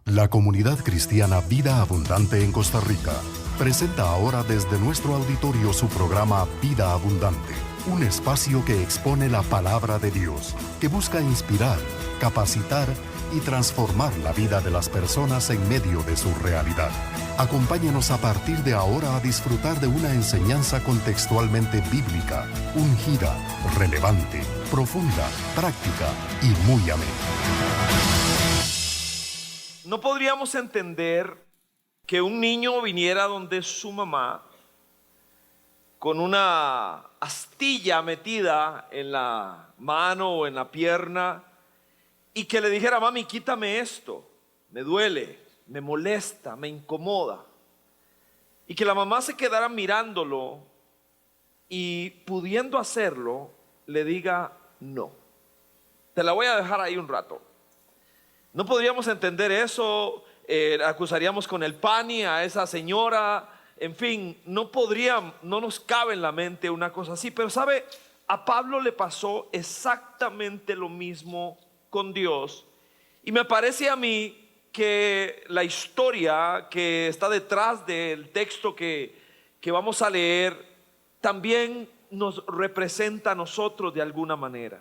La comunidad cristiana Vida Abundante en Costa Rica presenta ahora desde nuestro auditorio su programa Vida Abundante, un espacio que expone la palabra de Dios, que busca inspirar, capacitar y transformar la vida de las personas en medio de su realidad. Acompáñenos a partir de ahora a disfrutar de una enseñanza contextualmente bíblica, ungida, relevante, profunda, práctica y muy amena. No podríamos entender que un niño viniera donde su mamá con una astilla metida en la mano o en la pierna y que le dijera: mami, quítame esto, me duele, me molesta, me incomoda. Y que la mamá se quedara mirándolo y, pudiendo hacerlo, le diga no. Te la voy a dejar ahí un rato. No podríamos entender eso, acusaríamos con el PANI a esa señora, en fin, no nos cabe en la mente una cosa así. Pero sabe, a Pablo le pasó exactamente lo mismo con Dios. Y me parece a mí que la historia que está detrás del texto que vamos a leer también nos representa a nosotros de alguna manera.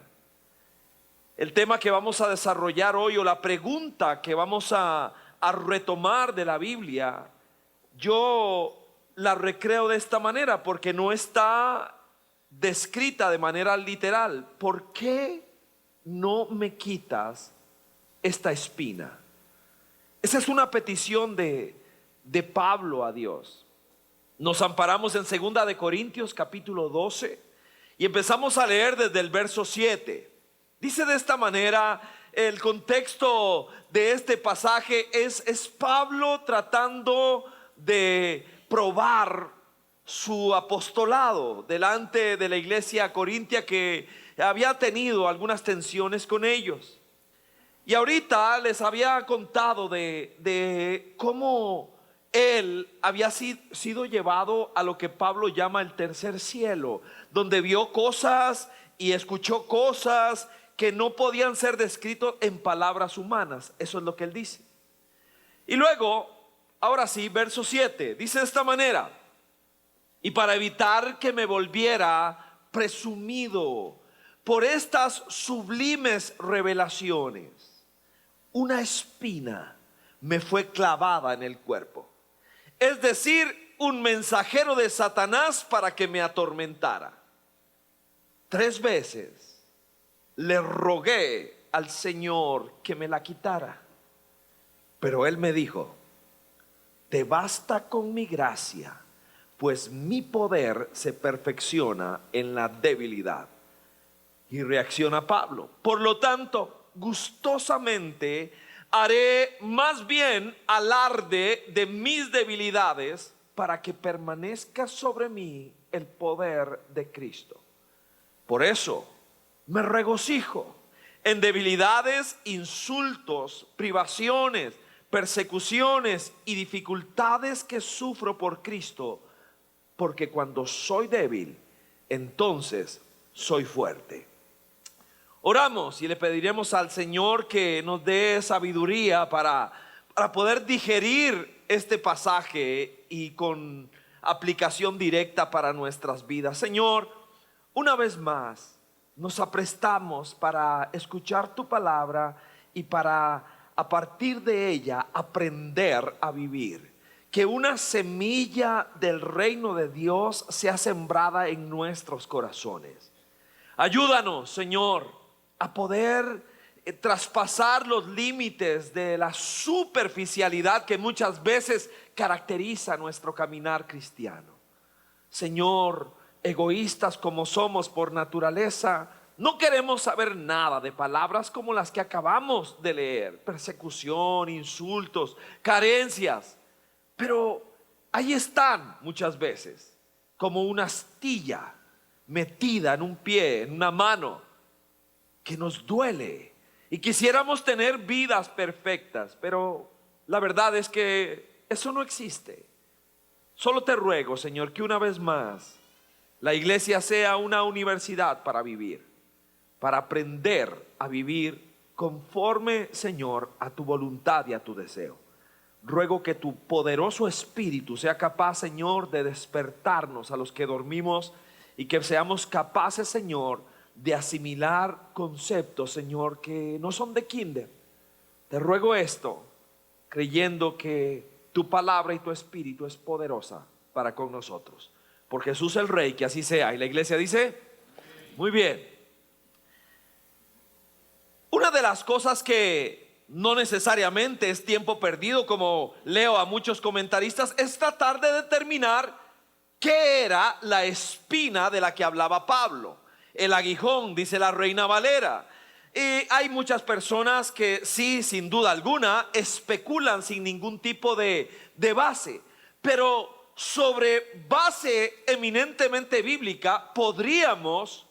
El tema que vamos a desarrollar hoy, o la pregunta que vamos a retomar de la Biblia, yo la recreo de esta manera porque no está descrita de manera literal. ¿Por qué no me quitas esta espina? Esa es una petición de Pablo a Dios. Nos amparamos en 2 de Corintios capítulo 12 y empezamos a leer desde el verso 7. Dice de esta manera, el contexto de este pasaje es Pablo tratando de probar su apostolado delante de la iglesia corintia, que había tenido algunas tensiones con ellos. Y ahorita les había contado de cómo él había sido llevado a lo que Pablo llama el tercer cielo, donde vio cosas y escuchó cosas que no podían ser descritos en palabras humanas. Eso es lo que él dice. Y luego, ahora sí, verso 7, dice de esta manera: y para evitar que me volviera presumido por estas sublimes revelaciones, una espina me fue clavada en el cuerpo, es decir, un mensajero de Satanás para que me atormentara. 3 veces le rogué al Señor que me la quitara, pero Él me dijo: te basta con mi gracia, pues mi poder se perfecciona en la debilidad. Y reacciona Pablo: por lo tanto, gustosamente haré más bien alarde de mis debilidades, para que permanezca sobre mí el poder de Cristo. Por eso me regocijo en debilidades, insultos, privaciones, persecuciones y dificultades que sufro por Cristo, porque cuando soy débil, entonces soy fuerte. Oramos y le pediremos al Señor que nos dé sabiduría para poder digerir este pasaje y con aplicación directa para nuestras vidas. Señor, una vez más nos aprestamos para escuchar tu palabra y para, a partir de ella, aprender a vivir. Que una semilla del reino de Dios sea sembrada en nuestros corazones. Ayúdanos, Señor, a poder traspasar los límites de la superficialidad que muchas veces caracteriza nuestro caminar cristiano. Señor, egoístas como somos por naturaleza, no queremos saber nada de palabras como las que acabamos de leer: persecución, insultos, carencias. Pero ahí están muchas veces, como una astilla metida en un pie, en una mano, que nos duele. Y quisiéramos tener vidas perfectas, pero la verdad es que eso no existe. Solo te ruego, Señor, que una vez más la iglesia sea una universidad para vivir, para aprender a vivir conforme, Señor, a tu voluntad y a tu deseo. Ruego que tu poderoso espíritu sea capaz, Señor, de despertarnos a los que dormimos y que seamos capaces, Señor, de asimilar conceptos, Señor, que no son de kinder. Te ruego esto, creyendo que tu palabra y tu espíritu es poderosa para con nosotros. Por Jesús el Rey, que así sea. Y la iglesia dice, muy bien. Una de las cosas que no necesariamente es tiempo perdido, como leo a muchos comentaristas, es tratar de determinar qué era la espina de la que hablaba Pablo. El aguijón, dice la Reina Valera. Y hay muchas personas que sí, sin duda alguna, especulan sin ningún tipo de base. Pero sobre base eminentemente bíblica podríamos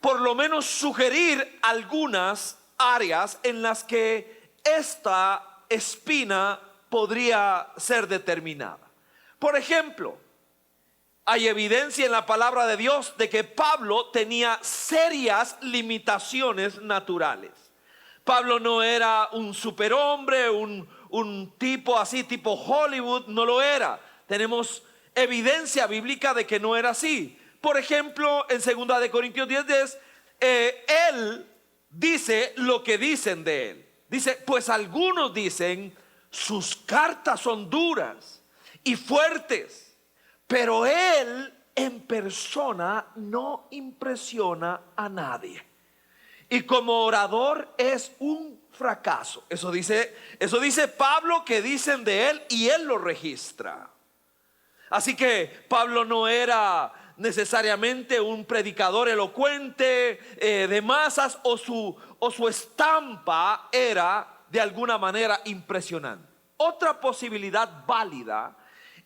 por lo menos sugerir algunas áreas en las que esta espina podría ser determinada. Por ejemplo, hay evidencia en la palabra de Dios de que Pablo tenía serias limitaciones naturales. Pablo no era un superhombre, un tipo así, tipo Hollywood, no lo era. Tenemos evidencia bíblica de que no era así. Por ejemplo, en 2 de Corintios 10:10, él dice lo que dicen de él. Dice, pues algunos dicen, sus cartas son duras y fuertes, pero él en persona no impresiona a nadie. Y como orador es un fracaso. Eso dice Pablo, que dicen de él, y él lo registra. Así que Pablo no era necesariamente un predicador elocuente de masas, o su estampa era de alguna manera impresionante. Otra posibilidad válida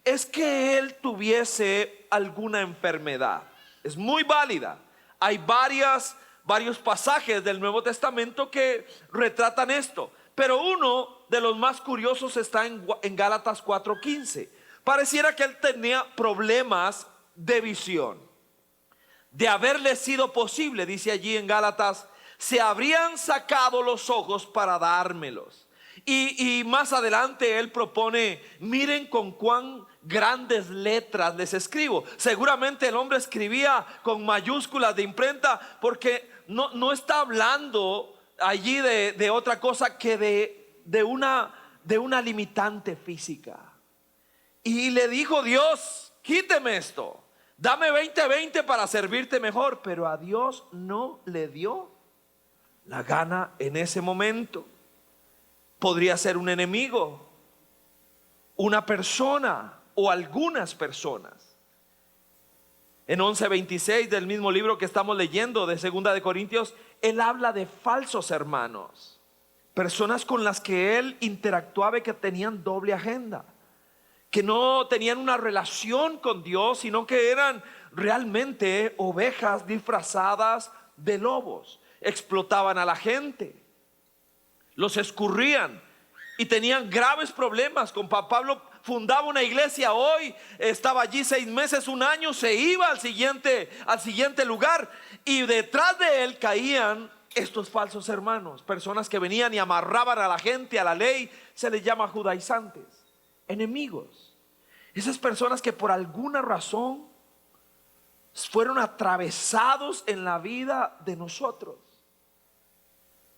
es que él tuviese alguna enfermedad. Es muy válida. Hay varios pasajes del Nuevo Testamento que retratan esto, pero uno de los más curiosos está en Gálatas 4:15. Pareciera que él tenía problemas de visión. De haberle sido posible, dice allí en Gálatas, se habrían sacado los ojos para dármelos. Y más adelante él propone, miren con cuán grandes letras les escribo. Seguramente el hombre escribía con mayúsculas de imprenta, porque no está hablando allí de otra cosa que de una limitante física. Y le dijo Dios, quíteme esto, dame 20/20 para servirte mejor. Pero a Dios no le dio la gana en ese momento. Podría ser un enemigo, una persona o algunas personas. En 11:26 del mismo libro que estamos leyendo de 2 de Corintios, él habla de falsos hermanos, personas con las que él interactuaba y que tenían doble agenda, que no tenían una relación con Dios, sino que eran realmente ovejas disfrazadas de lobos. Explotaban a la gente, los escurrían y tenían graves problemas. Con Pablo fundaba una iglesia hoy, estaba allí 6 meses, 1 año, se iba al siguiente lugar, y detrás de él caían estos falsos hermanos, personas que venían y amarraban a la gente a la ley. Se les llama judaizantes, enemigos. Esas personas que por alguna razón fueron atravesados en la vida de nosotros.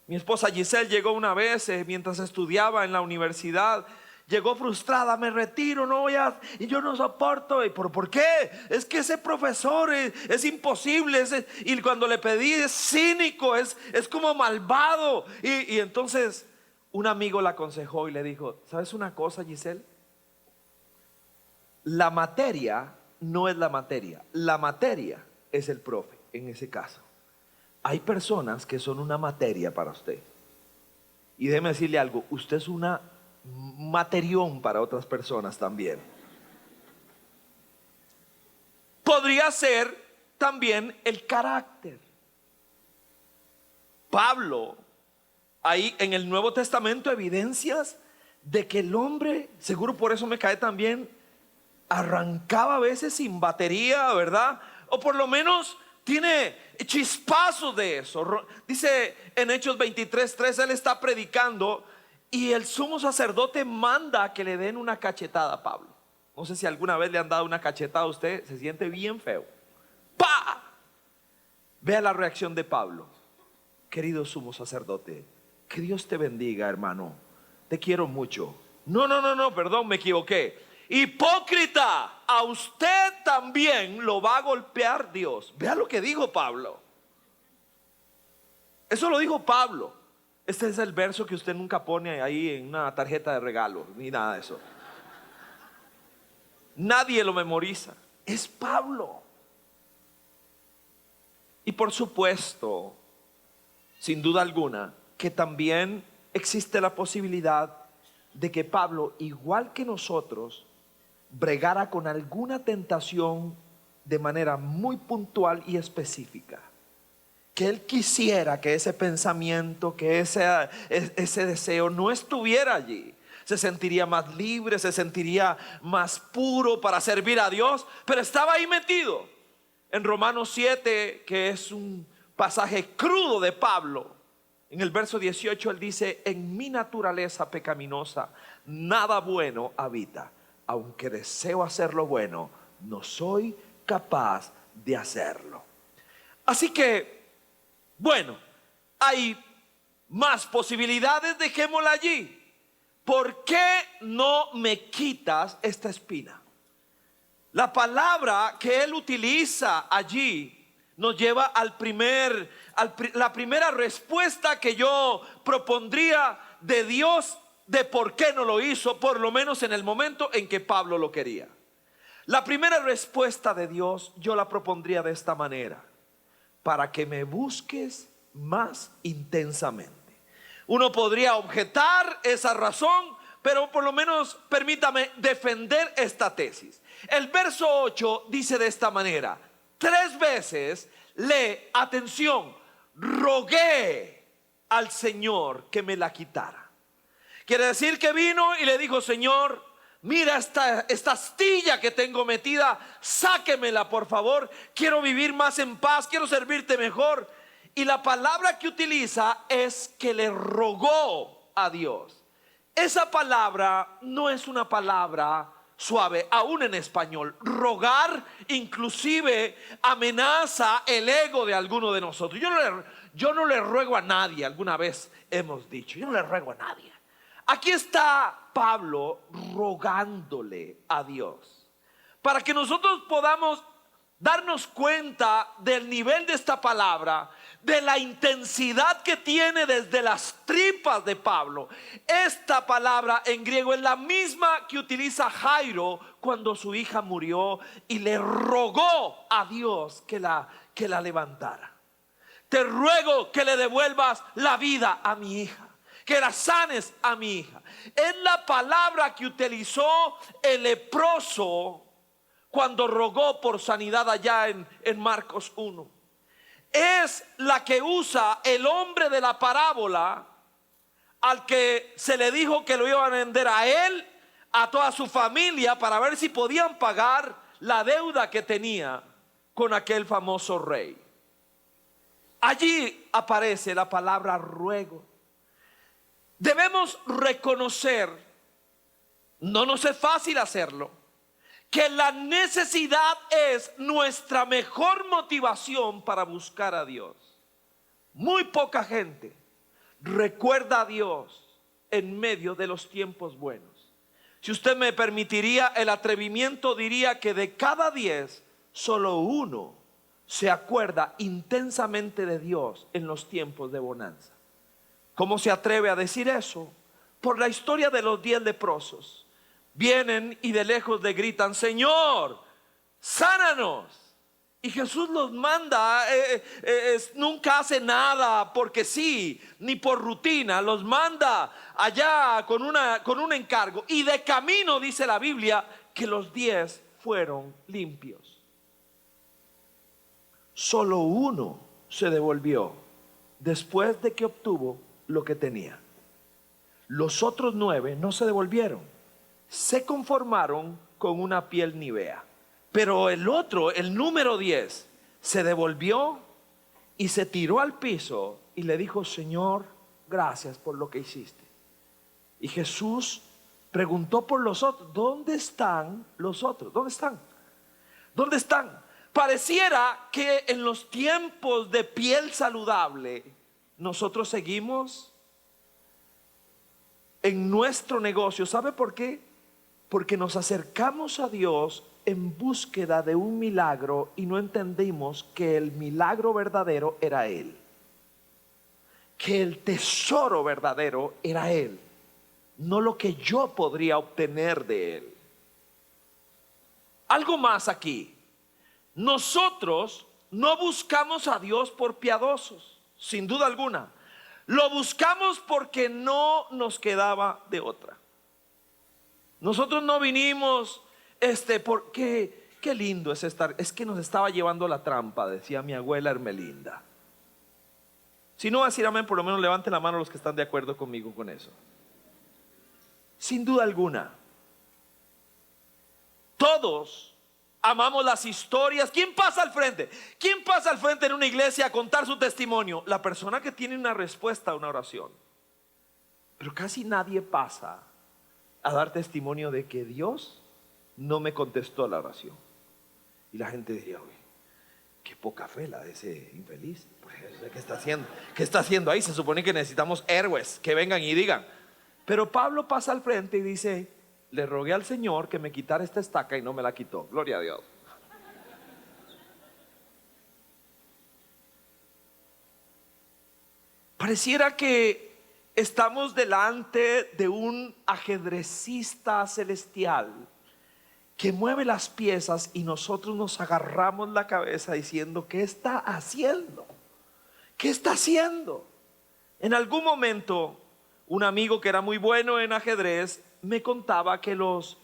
Mi esposa Giselle llegó una vez mientras estudiaba en la universidad. Llegó frustrada, me retiro, no voy a, y yo no soporto. ¿Y por qué? Es que ese profesor es imposible, y cuando le pedí, es cínico, es como malvado. Y entonces un amigo la aconsejó y le dijo, ¿sabes una cosa, Giselle? La materia no es la materia es el profe en ese caso. Hay personas que son una materia para usted, y déjeme decirle algo, usted es una materión para otras personas también. Podría ser también el carácter. Pablo, ahí en el Nuevo Testamento, evidencias de que el hombre, seguro por eso me cae también, arrancaba a veces sin batería, ¿verdad? O por lo menos tiene chispazos de eso. Dice en Hechos 23:3, él está predicando y el sumo sacerdote manda que le den una cachetada a Pablo. No sé si alguna vez le han dado una cachetada a usted, se siente bien feo. ¡Pah! Vea la reacción de Pablo. Querido sumo sacerdote, que Dios te bendiga, hermano, te quiero mucho. No, perdón, me equivoqué. Hipócrita, a usted también lo va a golpear Dios. Vea lo que dijo Pablo. Eso lo dijo Pablo. Este es el verso que usted nunca pone ahí en una tarjeta de regalo, ni nada de eso. Nadie lo memoriza. Es Pablo. Y por supuesto, sin duda alguna, que también existe la posibilidad de que Pablo, igual que nosotros, bregara con alguna tentación de manera muy puntual y específica. Que él quisiera que ese pensamiento, que ese deseo no estuviera allí. Se sentiría más libre, se sentiría más puro para servir a Dios, pero estaba ahí metido. En Romanos 7, que es un pasaje crudo de Pablo, en el verso 18 él dice: en mi naturaleza pecaminosa nada bueno habita, aunque deseo hacer lo bueno, no soy capaz de hacerlo. Así que, bueno, hay más posibilidades, dejémosla allí. ¿Por qué no me quitas esta espina? La palabra que él utiliza allí nos lleva la primera respuesta que yo propondría de Dios de por qué no lo hizo, por lo menos en el momento en que Pablo lo quería. La primera respuesta de Dios yo la propondría de esta manera: para que me busques más intensamente. Uno podría objetar esa razón, pero por lo menos permítame defender esta tesis. El verso 8 dice de esta manera: 3 veces atención, rogué al Señor que me la quitara. Quiere decir que vino y le dijo: Señor, mira esta astilla que tengo metida, sáquemela por favor, quiero vivir más en paz, quiero servirte mejor. Y la palabra que utiliza es que le rogó a Dios. Esa palabra no es una palabra suave, aún en español. Rogar inclusive amenaza el ego de alguno de nosotros. Yo no le ruego a nadie, alguna vez hemos dicho, yo no le ruego a nadie. Aquí está Pablo rogándole a Dios, para que nosotros podamos darnos cuenta del nivel de esta palabra, de la intensidad que tiene desde las tripas de Pablo. Esta palabra en griego es la misma que utiliza Jairo cuando su hija murió y le rogó a Dios que la levantara. Te ruego que le devuelvas la vida a mi hija, que la sanes a mi hija. Es la palabra que utilizó el leproso cuando rogó por sanidad allá en Marcos 1. Es la que usa el hombre de la parábola, al que se le dijo que lo iban a vender a él, a toda su familia, para ver si podían pagar la deuda que tenía con aquel famoso rey. Allí aparece la palabra ruego. Debemos reconocer, no nos es fácil hacerlo, que la necesidad es nuestra mejor motivación para buscar a Dios. Muy poca gente recuerda a Dios en medio de los tiempos buenos. Si usted me permitiría el atrevimiento, diría que de cada 10, solo 1 se acuerda intensamente de Dios en los tiempos de bonanza. ¿Cómo se atreve a decir eso? Por la historia de los 10 leprosos. Vienen y de lejos le gritan: Señor, sánanos. Y Jesús los manda, nunca hace nada porque sí, ni por rutina. Los manda allá con un encargo. Y de camino dice la Biblia que los 10 fueron limpios. Solo 1 se devolvió después de que obtuvo lo que tenía. Los otros 9 no se devolvieron, se conformaron con una piel nívea. Pero el otro, el número 10, se devolvió y se tiró al piso y le dijo: Señor, gracias por lo que hiciste. Y Jesús preguntó por los otros: ¿dónde están los otros? ¿Dónde están? ¿Dónde están? Pareciera que en los tiempos de piel saludable nosotros seguimos en nuestro negocio. ¿Sabe por qué? Porque nos acercamos a Dios en búsqueda de un milagro y no entendimos que el milagro verdadero era Él, que el tesoro verdadero era Él, no lo que yo podría obtener de Él. Algo más aquí: nosotros no buscamos a Dios por piadosos, sin duda alguna. Lo buscamos porque no nos quedaba de otra. Nosotros no vinimos porque qué lindo es estar. Es que nos estaba llevando la trampa, decía mi abuela Hermelinda. Si no va a decir amén, por lo menos levanten la mano los que están de acuerdo conmigo con eso. Sin duda alguna, todos amamos las historias. ¿Quién pasa al frente? ¿Quién pasa al frente en una iglesia a contar su testimonio? La persona que tiene una respuesta a una oración. Pero casi nadie pasa a dar testimonio de que Dios no me contestó la oración. Y la gente diría: oye, qué poca fe la de ese infeliz. Pues, ¿qué está haciendo? ¿Qué está haciendo ahí? Se supone que necesitamos héroes que vengan y digan. Pero Pablo pasa al frente y dice: le rogué al Señor que me quitara esta estaca y no me la quitó. Gloria a Dios. Pareciera que estamos delante de un ajedrecista celestial que mueve las piezas y nosotros nos agarramos la cabeza diciendo: ¿qué está haciendo? ¿Qué está haciendo? En algún momento, un amigo que era muy bueno en ajedrez me contaba que los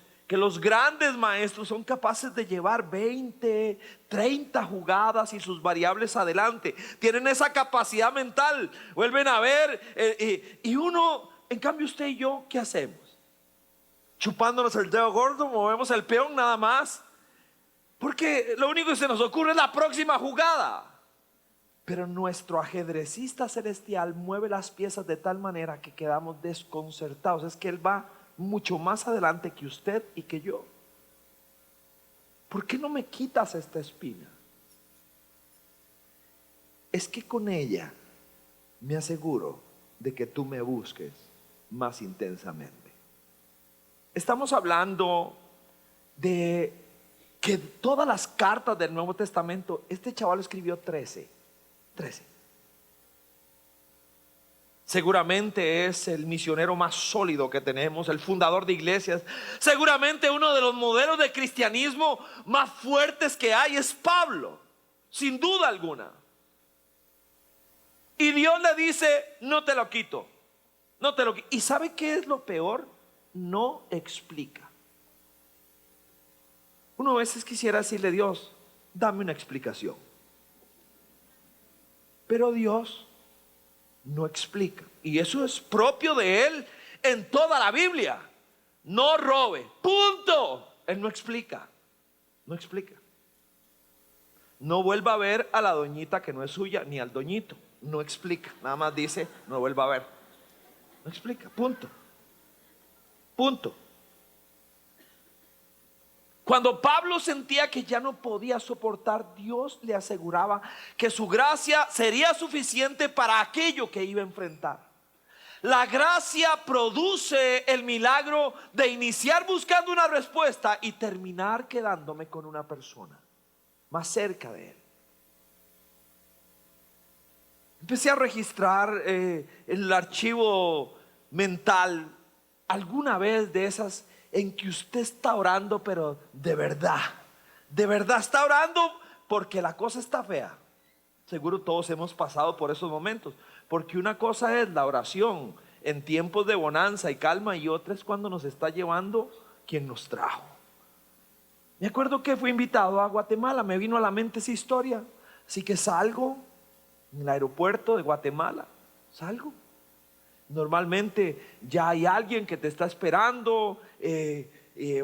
grandes maestros son capaces de llevar 20, 30 jugadas y sus variables adelante. Tienen esa capacidad mental. Vuelven a ver y uno, en cambio usted y yo, ¿qué hacemos? Chupándonos el dedo gordo, movemos el peón nada más, porque lo único que se nos ocurre es la próxima jugada. Pero nuestro ajedrecista celestial mueve las piezas de tal manera que quedamos desconcertados. Es que Él va mucho más adelante que usted y que yo. ¿Por qué no me quitas esta espina? Es que con ella me aseguro de que tú me busques más intensamente. Estamos hablando de que todas las cartas del Nuevo Testamento, este chaval escribió 13. Seguramente es el misionero más sólido que tenemos, el fundador de iglesias. Seguramente uno de los modelos de cristianismo más fuertes que hay es Pablo, sin duda alguna. Y Dios le dice: no te lo quito, no te lo quito. ¿Y sabe qué es lo peor? No explica. Uno a veces quisiera decirle: Dios, dame una explicación. Pero Dios no explica. Y eso es propio de Él en toda la Biblia. No robe, punto. Él no explica. No explica. No vuelva a ver a la doñita que no es suya, ni al doñito. No explica. Nada más dice: no vuelva a ver. No explica, punto. Punto. Cuando Pablo sentía que ya no podía soportar, Dios le aseguraba que su gracia sería suficiente para aquello que iba a enfrentar. La gracia produce el milagro de iniciar buscando una respuesta y terminar quedándome con una persona más cerca de Él. Empecé a registrar en el archivo mental alguna vez de esas en que usted está orando, pero de verdad está orando porque la cosa está fea. Seguro todos hemos pasado por esos momentos, porque una cosa es la oración en tiempos de bonanza y calma, y otra es cuando nos está llevando quien nos trajo. Me acuerdo que fui invitado a Guatemala, me vino a la mente esa historia, así que salgo en el aeropuerto de Guatemala, salgo. Normalmente ya hay alguien que te está esperando,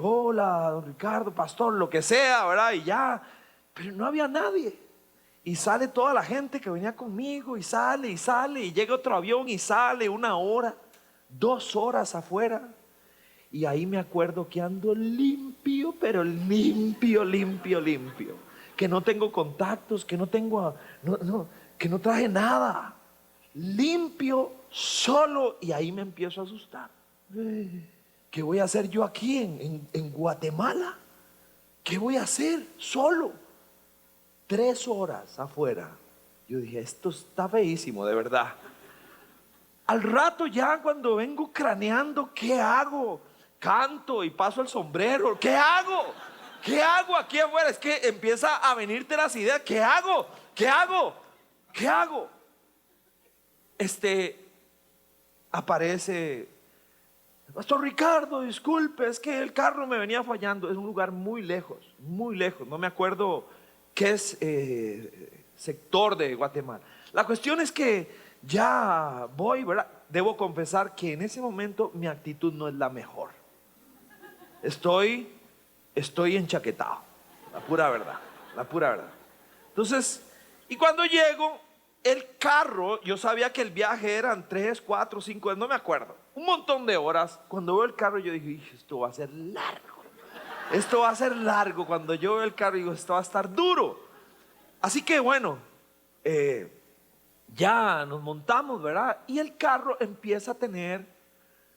hola, don Ricardo, pastor, lo que sea, ¿verdad? Y ya, pero no había nadie. y sale toda la gente que venía conmigo, y sale, y llega otro avión y sale 1 hora, 2 horas afuera. Y ahí me acuerdo que ando limpio, pero limpio, limpio, limpio. Que no tengo contactos, que no tengo, que no traje nada. Limpio, solo. Y ahí me empiezo a asustar. ¿Qué voy a hacer yo aquí en Guatemala? ¿Qué voy a hacer solo? 3 horas afuera. Yo dije, esto está feísimo, de verdad. Al rato ya cuando vengo craneando, ¿qué hago? Canto y paso el sombrero. ¿Qué hago? ¿Qué hago aquí afuera? Es que empieza a venirte las ideas. ¿Qué hago? ¿Qué hago? ¿Qué hago? Aparece: Pastor Ricardo, disculpe, es que el carro me venía fallando. Es un lugar muy lejos, no me acuerdo qué es sector de Guatemala. La cuestión es que ya voy, ¿verdad? Debo confesar que en ese momento mi actitud no es la mejor. Estoy enchaquetado, la pura verdad. Entonces, y cuando llego, el carro, yo sabía que el viaje eran 3, 4, 5, no me acuerdo, un montón de horas. Cuando veo el carro yo dije, esto va a ser largo. Cuando yo veo el carro digo, esto va a estar duro. Así que bueno, ya nos montamos, ¿verdad? Y el carro empieza a tener,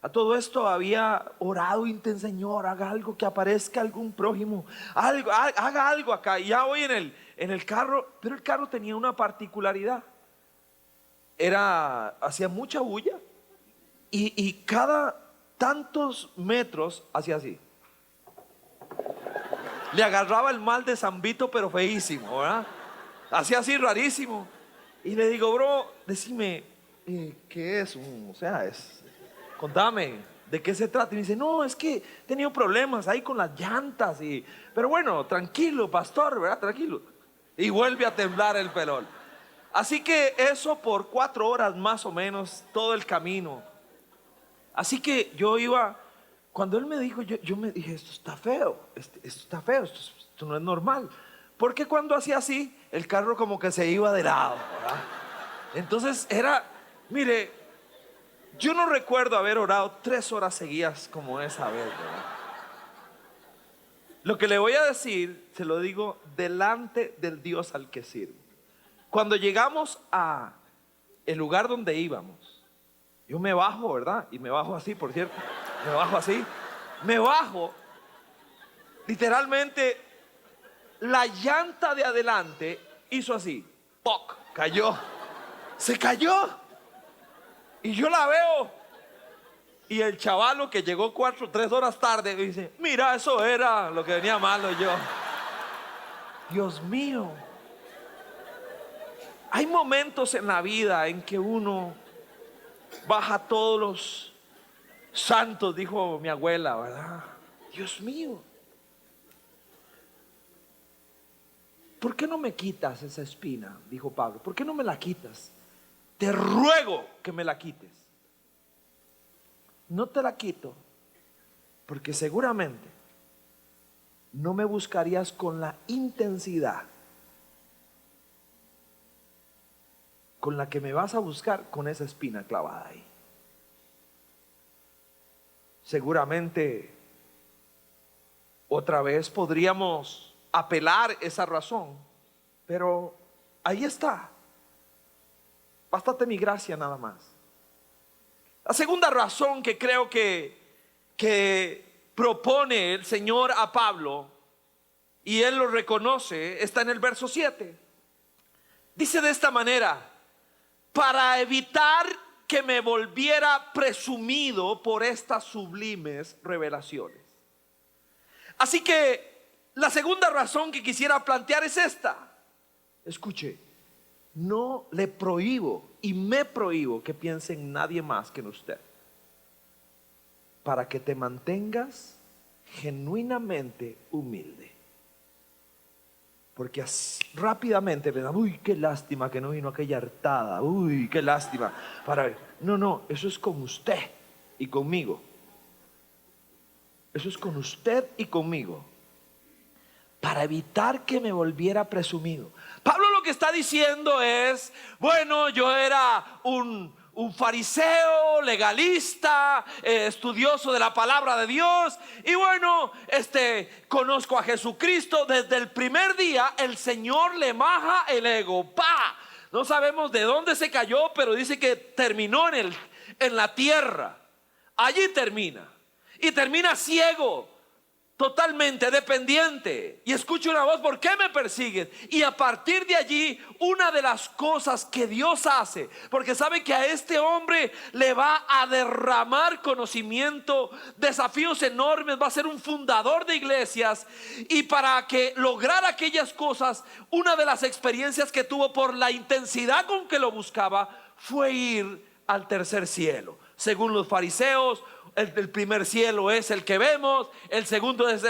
a todo esto había orado intenso: Señor, haga algo, que aparezca algún prójimo, haga algo acá. Y ya voy en el carro, pero el carro tenía una particularidad. Hacía mucha bulla, y cada tantos metros hacía así. Le agarraba el mal de San Vito, pero feísimo, ¿verdad? Hacía así rarísimo. Y le digo, bro, decime, ¿qué es? Contame, ¿de qué se trata? Y me dice, no, es que he tenido problemas ahí con las llantas. Pero bueno, tranquilo, pastor, ¿verdad? Tranquilo. Y vuelve a temblar el pelón. Así que eso por 4 horas más o menos, todo el camino. Así que yo iba, cuando él me dijo, yo me dije, esto está feo, esto no es normal. Porque cuando hacía así, el carro como que se iba de lado, ¿verdad? Entonces mire, yo no recuerdo haber orado 3 horas seguidas como esa vez, ¿verdad? Lo que le voy a decir, se lo digo delante del Dios al que sirvo. Cuando llegamos a el lugar donde íbamos, yo me bajo, ¿verdad? Y me bajo así, por cierto. Me bajo, literalmente, la llanta de adelante hizo así, ¡poc! Se cayó. Y yo la veo. Y el chavalo que llegó 3 horas tarde me dice, mira, eso era lo que venía malo. Yo, Dios mío. Hay momentos en la vida en que uno baja todos los santos, dijo mi abuela, ¿verdad? Dios mío. ¿Por qué no me quitas esa espina? Dijo Pablo. ¿Por qué no me la quitas? Te ruego que me la quites. No te la quito porque seguramente no me buscarías con la intensidad con la que me vas a buscar con esa espina clavada ahí. Seguramente otra vez podríamos apelar esa razón, pero ahí está. Bástate mi gracia nada más. La segunda razón que creo que propone el Señor a Pablo, y él lo reconoce, está en el verso 7. Dice de esta manera: para evitar que me volviera presumido por estas sublimes revelaciones. Así que la segunda razón que quisiera plantear es esta. Escuche, no le prohíbo y me prohíbo que piense en nadie más que en usted, para que te mantengas genuinamente humilde. Porque rápidamente pensamos, uy, qué lástima que no vino aquella hartada, uy, qué lástima. No, eso es con usted y conmigo. Eso es con usted y conmigo. Para evitar que me volviera presumido. Pablo lo lo que está diciendo es, bueno, yo era un fariseo, legalista, estudioso de la palabra de Dios, y bueno, conozco a Jesucristo. Desde el primer día el Señor le maja el ego, ¡pa! No sabemos de dónde se cayó, pero dice que terminó en la tierra. Allí termina, y termina ciego, totalmente dependiente, y escucha una voz: ¿por qué me persigues? Y a partir de allí, una de las cosas que Dios hace, porque sabe que a este hombre le va a derramar conocimiento, desafíos enormes, va a ser un fundador de iglesias, y para que lograra aquellas cosas, una de las experiencias que tuvo por la intensidad con que lo buscaba fue ir al tercer cielo. Según los fariseos, el primer cielo es el que vemos, el segundo es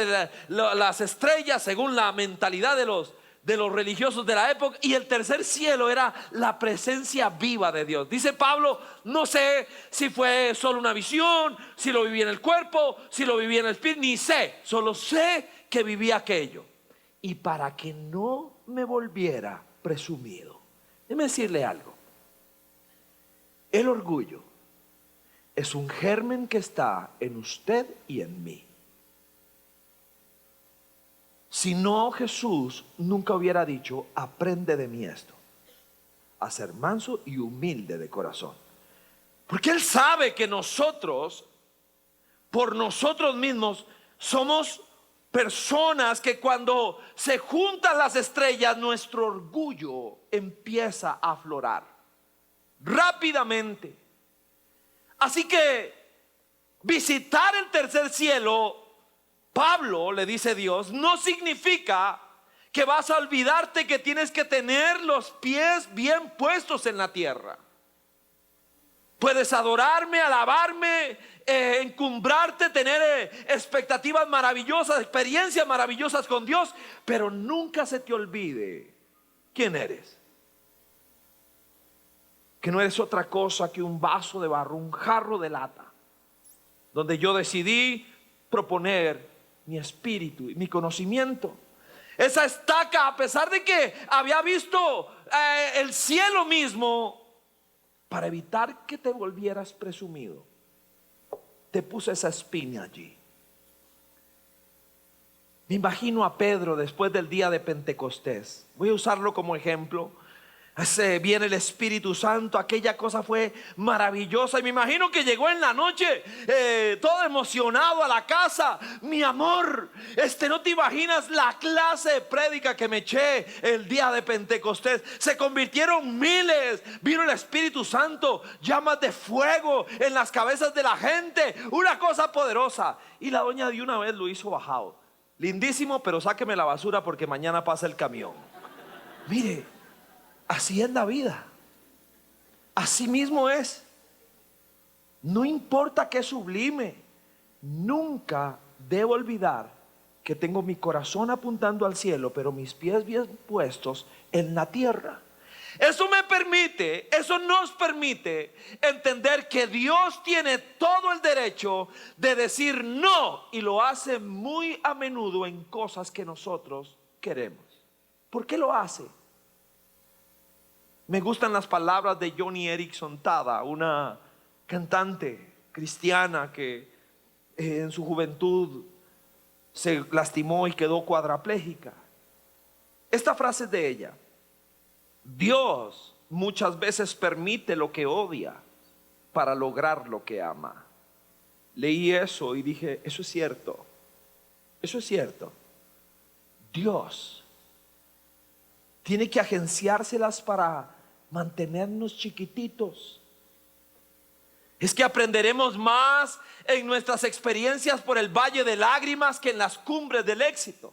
las estrellas, según la mentalidad de los religiosos de la época, y el tercer cielo era la presencia viva de Dios. Dice Pablo: no sé si fue solo una visión, si lo viví en el cuerpo, si lo viví en el espíritu, ni sé, solo sé que viví aquello. Y para que no me volviera presumido, déjeme decirle algo: el orgullo es un germen que está en usted y en mí. Si no, Jesús nunca hubiera dicho: aprende de mí esto, a ser manso y humilde de corazón. Porque Él sabe que nosotros, por nosotros mismos, somos personas que cuando se juntan las estrellas, nuestro orgullo empieza a aflorar rápidamente. Así que visitar el tercer cielo, Pablo le dice Dios, no significa que vas a olvidarte que tienes que tener los pies bien puestos en la tierra. Puedes adorarme, alabarme, encumbrarte, tener expectativas maravillosas, experiencias maravillosas con Dios, pero nunca se te olvide quién eres. Que no eres otra cosa que un vaso de barro, un jarro de lata, donde yo decidí proponer mi espíritu y mi conocimiento. Esa estaca, a pesar de que había visto el cielo mismo, para evitar que te volvieras presumido, te puse esa espina allí. Me imagino a Pedro después del día de Pentecostés. Voy a usarlo como ejemplo. Viene el Espíritu Santo, aquella cosa fue maravillosa, y me imagino que llegó en la noche todo emocionado a la casa. Mi amor, no te imaginas la clase de prédica que me eché el día de Pentecostés. Se convirtieron miles, vino el Espíritu Santo, llamas de fuego en las cabezas de la gente, una cosa poderosa. Y la doña de una vez lo hizo bajado: lindísimo, pero sáqueme la basura porque mañana pasa el camión. Mire, así es la vida, así mismo es. No importa qué sublime, nunca debo olvidar que tengo mi corazón apuntando al cielo, pero mis pies bien puestos en la tierra. Eso nos permite entender que Dios tiene todo el derecho de decir no, y lo hace muy a menudo en cosas que nosotros queremos. ¿Por qué lo hace? Me gustan las palabras de Joni Eareckson Tada, una cantante cristiana que en su juventud se lastimó y quedó cuadraplégica. Esta frase es de ella: Dios muchas veces permite lo que odia para lograr lo que ama. Leí eso y dije: eso es cierto, eso es cierto. Dios tiene que agenciárselas para mantenernos chiquititos. Es que aprenderemos más en nuestras experiencias por el valle de lágrimas que en las cumbres del éxito.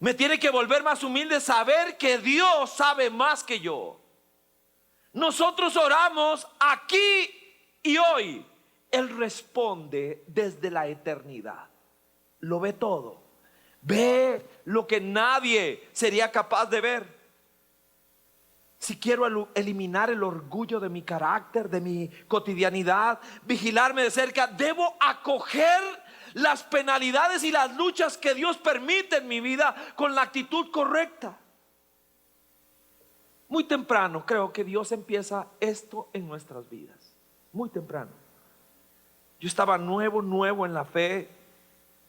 Me tiene que volver más humilde saber que Dios sabe más que yo. Nosotros oramos aquí y hoy. Él responde desde la eternidad. Lo ve todo. Ve lo que nadie sería capaz de ver. Si quiero eliminar el orgullo de mi carácter, de mi cotidianidad, vigilarme de cerca, debo acoger las penalidades y las luchas que Dios permite en mi vida con la actitud correcta. Muy temprano creo que Dios empieza esto en nuestras vidas. Muy temprano. Yo estaba nuevo en la fe,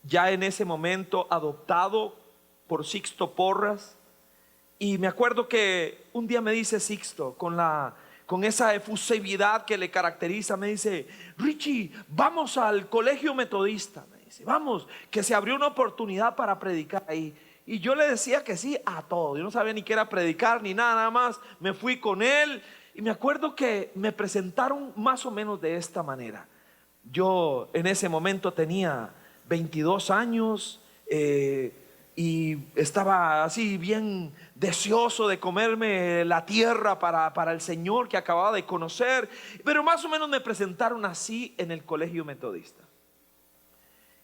ya en ese momento adoptado por Sixto Porras. Y me acuerdo que un día me dice Sixto, con esa efusividad que le caracteriza, me dice: Richie, vamos al colegio metodista. Me dice: vamos, que se abrió una oportunidad para predicar ahí. Y yo le decía que sí a todo. Yo no sabía ni qué era predicar ni nada, nada más me fui con él. Y me acuerdo que me presentaron más o menos de esta manera. Yo en ese momento tenía 22 años y estaba así bien deseoso de comerme la tierra para el Señor que acababa de conocer. Pero más o menos me presentaron así en el colegio metodista.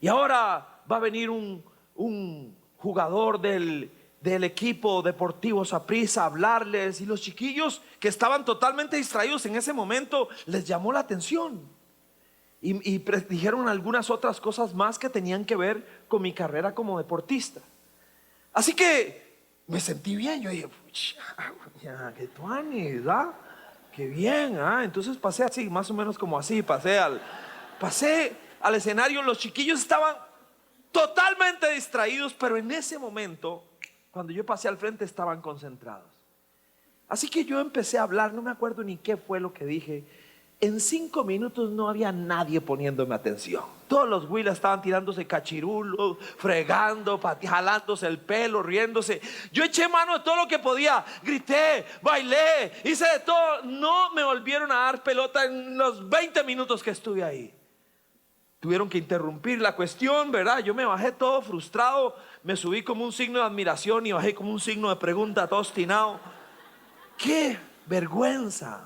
Y ahora va a venir un jugador del equipo deportivo Saprissa a hablarles, y los chiquillos que estaban totalmente distraídos en ese momento les llamó la atención y dijeron algunas otras cosas más que tenían que ver con mi carrera como deportista. Así que me sentí bien. Yo dije: qué tuanis, ¿ah? Qué bien, ¿ah? Entonces pasé así, más o menos como así, pasé al escenario. Los chiquillos estaban totalmente distraídos, pero en ese momento, cuando yo pasé al frente, estaban concentrados. Así que yo empecé a hablar, no me acuerdo ni qué fue lo que dije. En 5 minutos no había nadie poniéndome atención. Todos los güilas estaban tirándose cachirulos, fregando, jalándose el pelo, riéndose. Yo eché mano de todo lo que podía, grité, bailé, hice de todo. No me volvieron a dar pelota en los 20 minutos que estuve ahí. Tuvieron que interrumpir la cuestión, ¿verdad? Yo me bajé todo frustrado, me subí como un signo de admiración y bajé como un signo de pregunta, todo obstinado. ¡Qué vergüenza!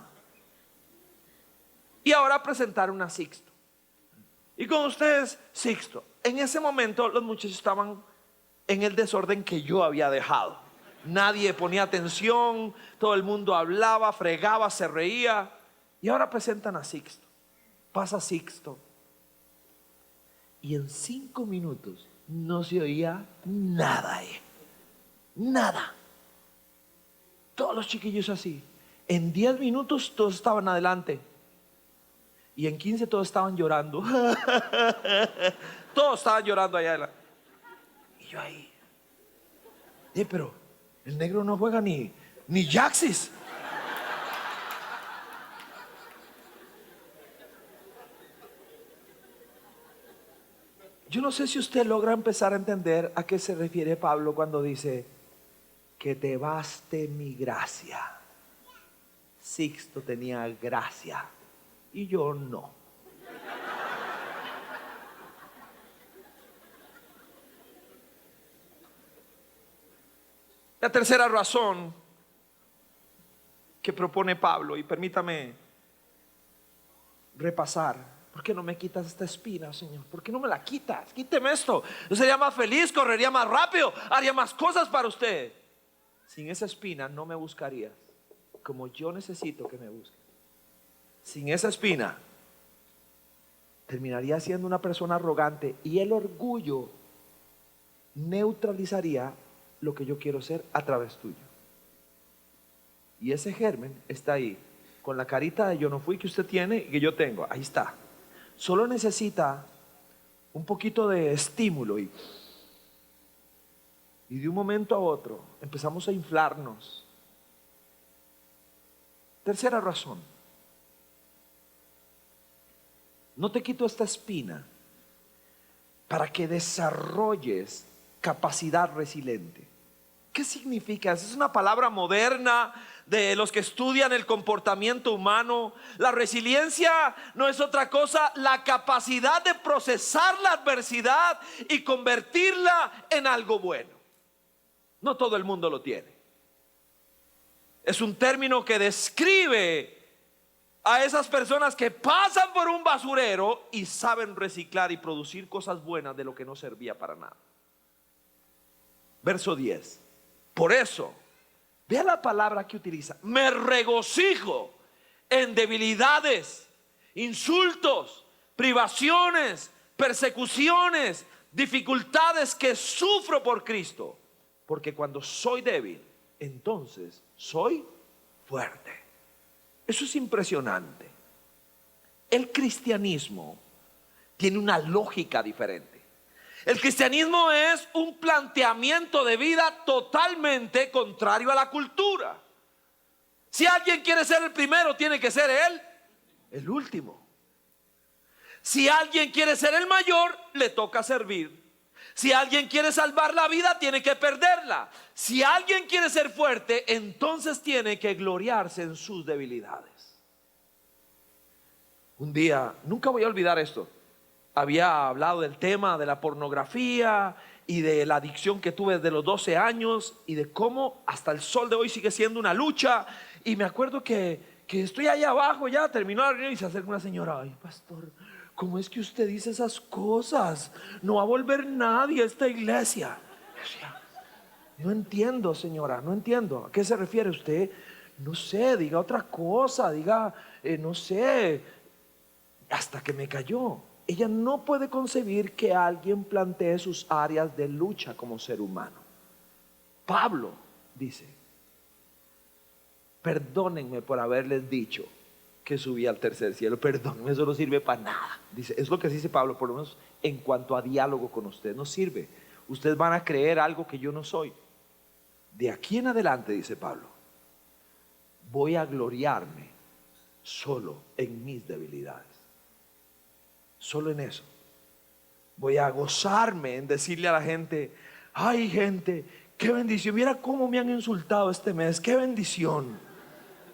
Y ahora presentaron a Sixto. Y con ustedes, Sixto. En ese momento los muchachos estaban en el desorden que yo había dejado. Nadie ponía atención, todo el mundo hablaba, fregaba, se reía. Y ahora presentan a Sixto. Pasa Sixto. Y en 5 minutos no se oía nada, nada. Todos los chiquillos así. En 10 minutos todos estaban adelante. Y en 15 todos estaban llorando. Todos estaban llorando allá adelante. Y yo ahí. Pero el negro no juega ni Jaxis. Yo no sé si usted logra empezar a entender a qué se refiere Pablo cuando dice: que te baste mi gracia. Sixto tenía gracia y yo no. La tercera razón que propone Pablo, y permítame repasar: ¿por qué no me quitas esta espina, Señor? ¿Por qué no me la quitas? Quíteme esto. Yo sería más feliz, correría más rápido, haría más cosas para usted. Sin esa espina no me buscarías como yo necesito que me busques. Sin esa espina terminaría siendo una persona arrogante, y el orgullo neutralizaría lo que yo quiero ser a través tuyo. Y ese germen está ahí, con la carita de yo no fui que usted tiene y que yo tengo. Ahí está. Solo necesita un poquito de estímulo y de un momento a otro empezamos a inflarnos. Tercera razón: no te quito esta espina para que desarrolles capacidad resiliente. ¿Qué significa? Es una palabra moderna de los que estudian el comportamiento humano. La resiliencia no es otra cosa, la capacidad de procesar la adversidad y convertirla en algo bueno. No todo el mundo lo tiene. Es un término que describe a esas personas que pasan por un basurero y saben reciclar y producir cosas buenas de lo que no servía para nada. Verso 10. Por eso, vea la palabra que utiliza: me regocijo en debilidades, insultos, privaciones, persecuciones, dificultades que sufro por Cristo, porque cuando soy débil, entonces soy fuerte. Eso es impresionante. El cristianismo tiene una lógica diferente. El cristianismo es un planteamiento de vida totalmente contrario a la cultura. Si alguien quiere ser el primero, tiene que ser él el último. Si alguien quiere ser el mayor, le toca servir. Si alguien quiere salvar la vida, tiene que perderla. Si alguien quiere ser fuerte, entonces tiene que gloriarse en sus debilidades. Un día, nunca voy a olvidar esto, había hablado del tema de la pornografía y de la adicción que tuve desde los 12 años y de cómo hasta el sol de hoy sigue siendo una lucha. Y me acuerdo que estoy allá abajo, ya terminó la reunión y se acerca una señora: ay, pastor, ¿cómo es que usted dice esas cosas? No va a volver nadie a esta iglesia. No entiendo, señora, no entiendo. ¿A qué se refiere usted? No sé, diga otra cosa, diga, no sé. Hasta que me cayó. Ella no puede concebir que alguien plantee sus áreas de lucha como ser humano. Pablo dice: perdónenme por haberles dicho que subí al tercer cielo. Perdón, eso no sirve para nada. Dice, es lo que dice Pablo, por lo menos en cuanto a diálogo con ustedes. No sirve. Ustedes van a creer algo que yo no soy. De aquí en adelante, dice Pablo, voy a gloriarme solo en mis debilidades. Solo en eso. Voy a gozarme en decirle a la gente: ay, gente, qué bendición. Mira cómo me han insultado este mes. Qué bendición.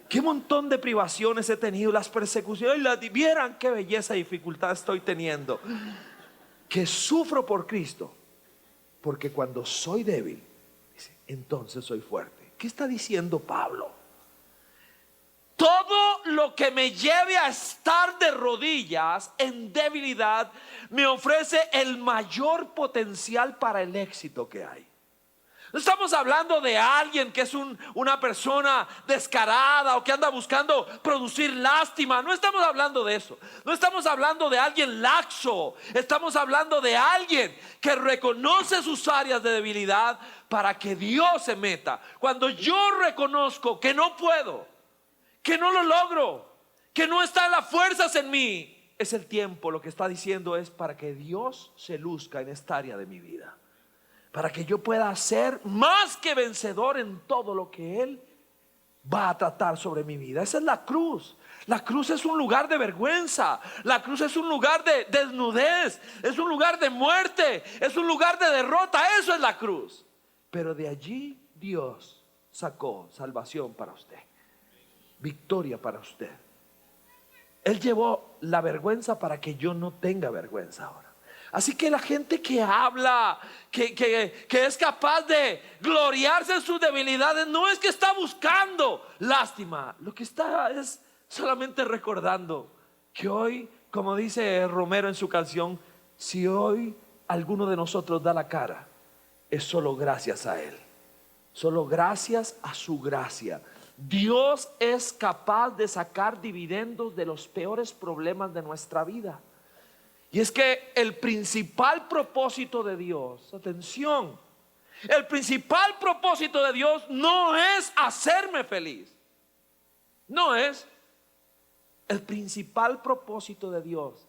Qué montón de privaciones he tenido, las persecuciones. Vieran qué belleza y dificultad estoy teniendo. Que sufro por Cristo, porque cuando soy débil, dice, entonces soy fuerte. ¿Qué está diciendo Pablo? Todo lo que me lleve a estar de rodillas en debilidad me ofrece el mayor potencial para el éxito que hay. No estamos hablando de alguien que es una persona descarada o que anda buscando producir lástima. No estamos hablando de eso. No estamos hablando de alguien laxo. Estamos hablando de alguien que reconoce sus áreas de debilidad para que Dios se meta. Cuando yo reconozco que no puedo, que no lo logro, que no están las fuerzas en mí, es el tiempo. Lo que está diciendo es para que Dios se luzca en esta área de mi vida, para que yo pueda ser más que vencedor en todo lo que Él va a tratar sobre mi vida. Esa es la cruz. La cruz es un lugar de vergüenza. La cruz es un lugar de desnudez. Es un lugar de muerte. Es un lugar de derrota. Eso es la cruz. Pero de allí Dios sacó salvación para usted, victoria para usted. Él llevó la vergüenza para que yo no tenga vergüenza ahora. Así que la gente que habla, que es capaz de gloriarse en sus debilidades, no es que está buscando lástima. Lo que está es solamente recordando que hoy, como dice Romero en su canción, si hoy alguno de nosotros da la cara, es solo gracias a Él. Solo gracias a su gracia. Dios es capaz de sacar dividendos de los peores problemas de nuestra vida. Y es que el principal propósito de Dios, atención, el principal propósito de Dios no es hacerme feliz. No es. El principal propósito de Dios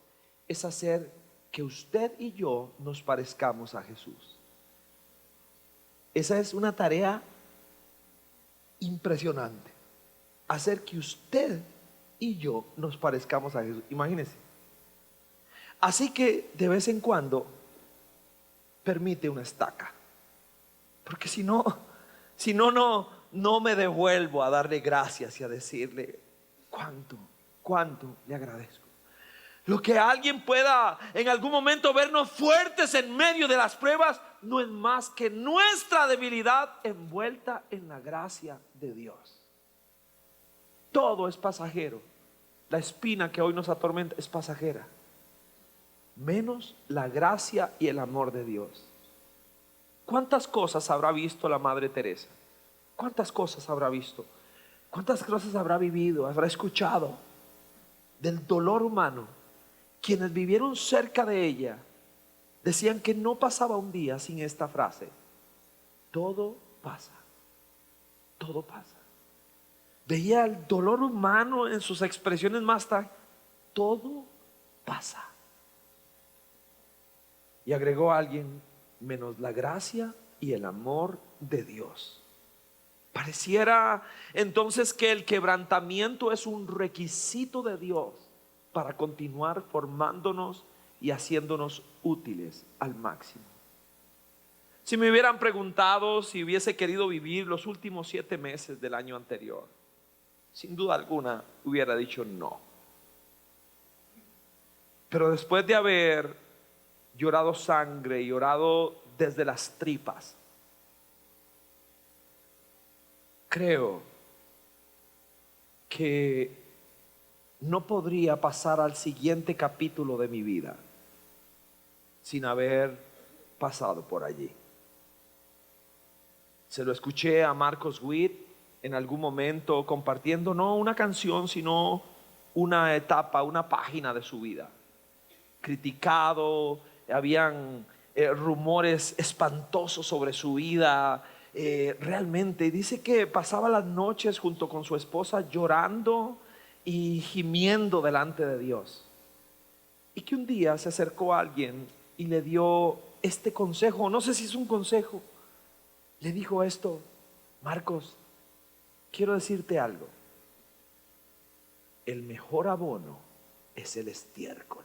es hacer que usted y yo nos parezcamos a Jesús. Esa es una tarea impresionante. Hacer que usted y yo nos parezcamos a Jesús. Imagínense. Así que de vez en cuando permite una estaca, porque si no, no me devuelvo a darle gracias y a decirle cuánto le agradezco. Lo que alguien pueda en algún momento vernos fuertes en medio de las pruebas no es más que nuestra debilidad envuelta en la gracia de Dios. Todo es pasajero. La espina que hoy nos atormenta es pasajera, menos la gracia y el amor de Dios. ¿Cuántas cosas habrá visto la Madre Teresa? ¿Cuántas cosas habrá visto? ¿Cuántas cosas habrá vivido? ¿Habrá escuchado del dolor humano? Quienes vivieron cerca de ella decían que no pasaba un día sin esta frase: todo pasa, todo pasa. Veía el dolor humano en sus expresiones más trágicas. Todo pasa. Y agregó a alguien, menos la gracia y el amor de Dios. Pareciera entonces que el quebrantamiento es un requisito de Dios para continuar formándonos y haciéndonos útiles al máximo. Si me hubieran preguntado si hubiese querido vivir los últimos 7 meses del año anterior, sin duda alguna hubiera dicho no. Pero después de haber llorado sangre y llorado desde las tripas, creo que no podría pasar al siguiente capítulo de mi vida sin haber pasado por allí. Se lo escuché a Marcos Witt en algún momento compartiendo no una canción, sino una etapa, una página de su vida. Criticado, habían rumores espantosos sobre su vida. Realmente dice que pasaba las noches junto con su esposa llorando y gimiendo delante de Dios. Y que un día se acercó a alguien y le dio este consejo, no sé si es un consejo. Le dijo esto: Marcos, quiero decirte algo. El mejor abono es el estiércol.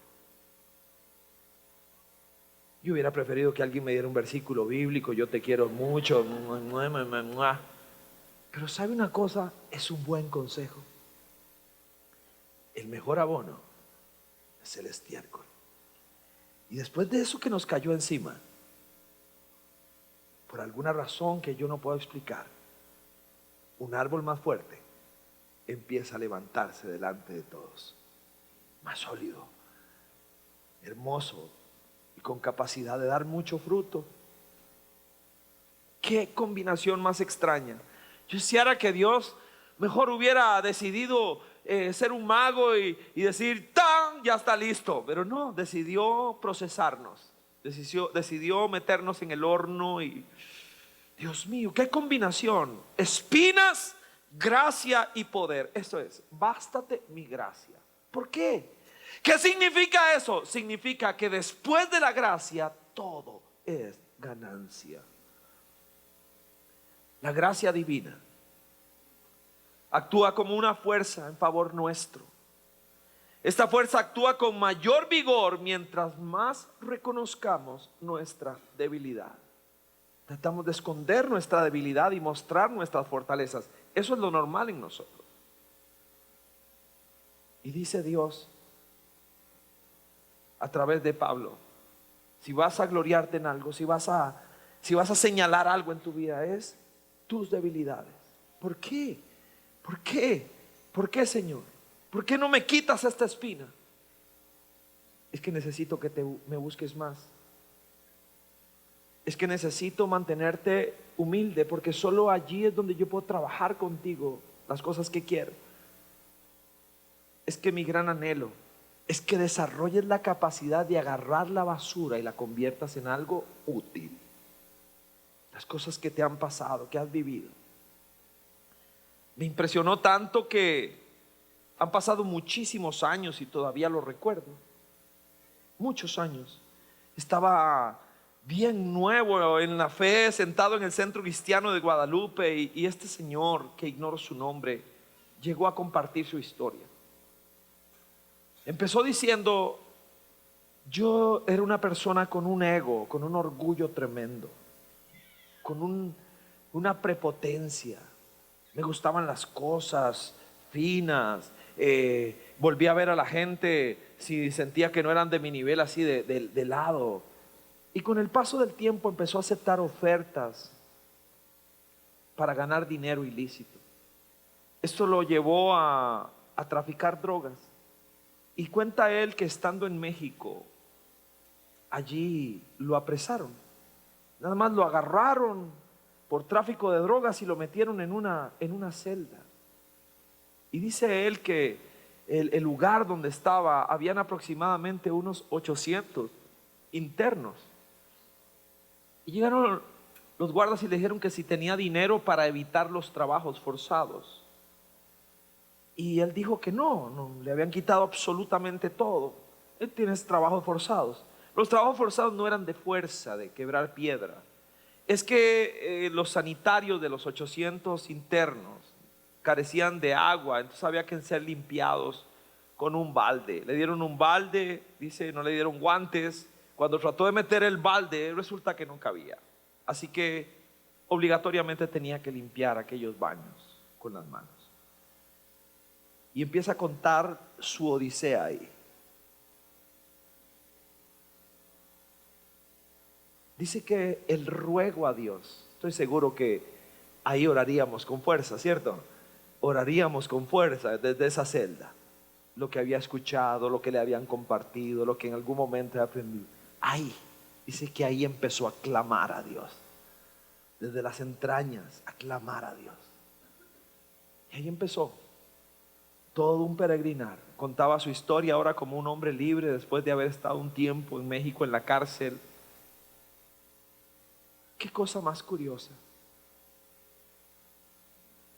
Yo hubiera preferido que alguien me diera un versículo bíblico, yo te quiero mucho, pero ¿sabe una cosa? Es un buen consejo. El mejor abono es el estiércol. Y después de eso que nos cayó encima, por alguna razón que yo no puedo explicar, un árbol más fuerte empieza a levantarse delante de todos, más sólido, hermoso y con capacidad de dar mucho fruto. Qué combinación más extraña. Yo quisiera que Dios mejor hubiera decidido ser un mago y decir ¡tan! Ya está listo, pero no, decidió procesarnos, decidió meternos en el horno. Y Dios mío, qué combinación: espinas, gracia y poder. Eso es, bástate mi gracia. ¿Por qué? ¿Qué significa eso? Significa que después de la gracia todo es ganancia. La gracia divina actúa como una fuerza en favor nuestro. Esta fuerza actúa con mayor vigor mientras más reconozcamos nuestra debilidad. Tratamos de esconder nuestra debilidad y mostrar nuestras fortalezas. Eso es lo normal en nosotros. Y dice Dios a través de Pablo: si vas a gloriarte en algo, si vas a señalar algo en tu vida, es tus debilidades. ¿Por qué? ¿Por qué? ¿Por qué, Señor? ¿Por qué no me quitas esta espina? Es que necesito que me busques más. Es que necesito mantenerte humilde, porque solo allí es donde yo puedo trabajar contigo las cosas que quiero. Es que mi gran anhelo es que desarrolles la capacidad de agarrar la basura y la conviertas en algo útil. Las cosas que te han pasado, que has vivido. Me impresionó tanto que han pasado muchísimos años y todavía lo recuerdo. Muchos años. Estaba bien nuevo en la fe, sentado en el Centro Cristiano de Guadalupe, y este señor, que ignoro su nombre, llegó a compartir su historia. Empezó diciendo: yo era una persona con un ego, con un orgullo tremendo, con una prepotencia. Me gustaban las cosas finas. Volví a ver a la gente si sentía que no eran de mi nivel, así de lado. Y con el paso del tiempo empezó a aceptar ofertas para ganar dinero ilícito. Esto lo llevó a traficar drogas. Y cuenta él que estando en México, allí lo apresaron. Nada más lo agarraron por tráfico de drogas y lo metieron en una celda. Y dice él que el lugar donde estaba, habían aproximadamente unos 800 internos. Y llegaron los guardas y le dijeron que si tenía dinero para evitar los trabajos forzados. Y él dijo que no, le habían quitado absolutamente todo. Él tiene trabajos forzados. Los trabajos forzados no eran de fuerza, de quebrar piedra. Es que los sanitarios de los 800 internos carecían de agua, entonces había que ser limpiados con un balde. Le dieron un balde, dice, no le dieron guantes. Cuando trató de meter el balde, resulta que no cabía. Así que obligatoriamente tenía que limpiar aquellos baños con las manos. Y empieza a contar su odisea ahí. Dice que el ruego a Dios, estoy seguro que ahí oraríamos con fuerza, ¿cierto? Oraríamos con fuerza desde esa celda. Lo que había escuchado, lo que le habían compartido, lo que en algún momento he aprendido. Ahí, dice que ahí empezó a clamar a Dios. Desde las entrañas, a clamar a Dios. Y ahí empezó todo un peregrinar. Contaba su historia ahora como un hombre libre después de haber estado un tiempo en México en la cárcel. Qué cosa más curiosa.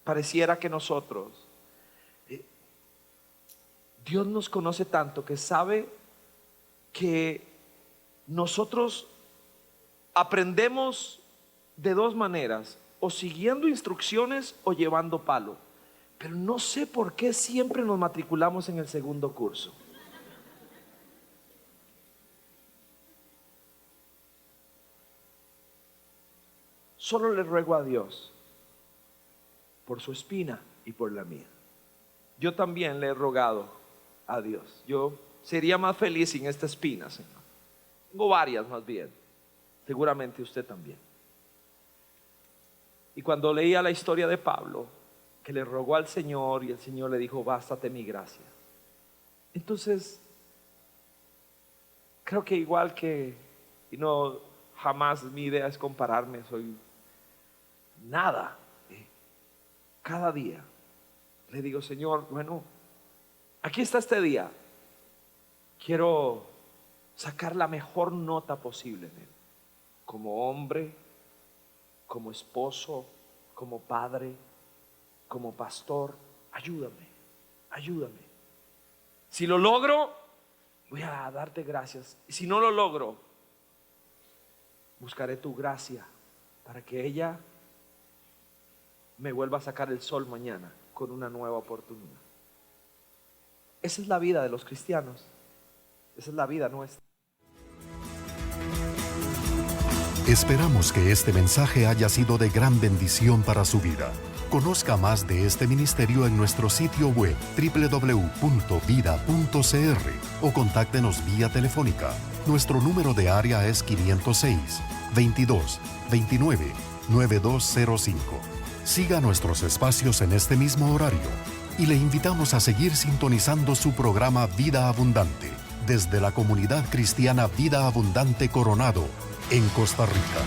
Pareciera que nosotros, Dios nos conoce tanto que sabe que nosotros aprendemos de dos maneras, o siguiendo instrucciones o llevando palo. Pero no sé por qué siempre nos matriculamos en el segundo curso. Solo le ruego a Dios por su espina y por la mía. Yo también le he rogado a Dios. Yo sería más feliz sin esta espina, Señor. Tengo varias más bien. Seguramente usted también. Y cuando leía la historia de Pablo, que le rogó al Señor y el Señor le dijo, bástate mi gracia. Entonces, creo que igual que, y no, jamás mi idea es compararme, soy nada. Cada día le digo, Señor, bueno, aquí está este día. Quiero sacar la mejor nota posible en él. Como hombre, como esposo, como padre, como pastor. Ayúdame, ayúdame. Si lo logro, voy a darte gracias. Y si no lo logro, buscaré tu gracia para que ella me vuelva a sacar el sol mañana con una nueva oportunidad. Esa es la vida de los cristianos. Esa es la vida nuestra. Esperamos que este mensaje haya sido de gran bendición para su vida. Conozca más de este ministerio en nuestro sitio web www.vida.cr o contáctenos vía telefónica. Nuestro número de área es 506-2229-9205. Siga nuestros espacios en este mismo horario y le invitamos a seguir sintonizando su programa Vida Abundante desde la comunidad cristiana Vida Abundante Coronado en Costa Rica.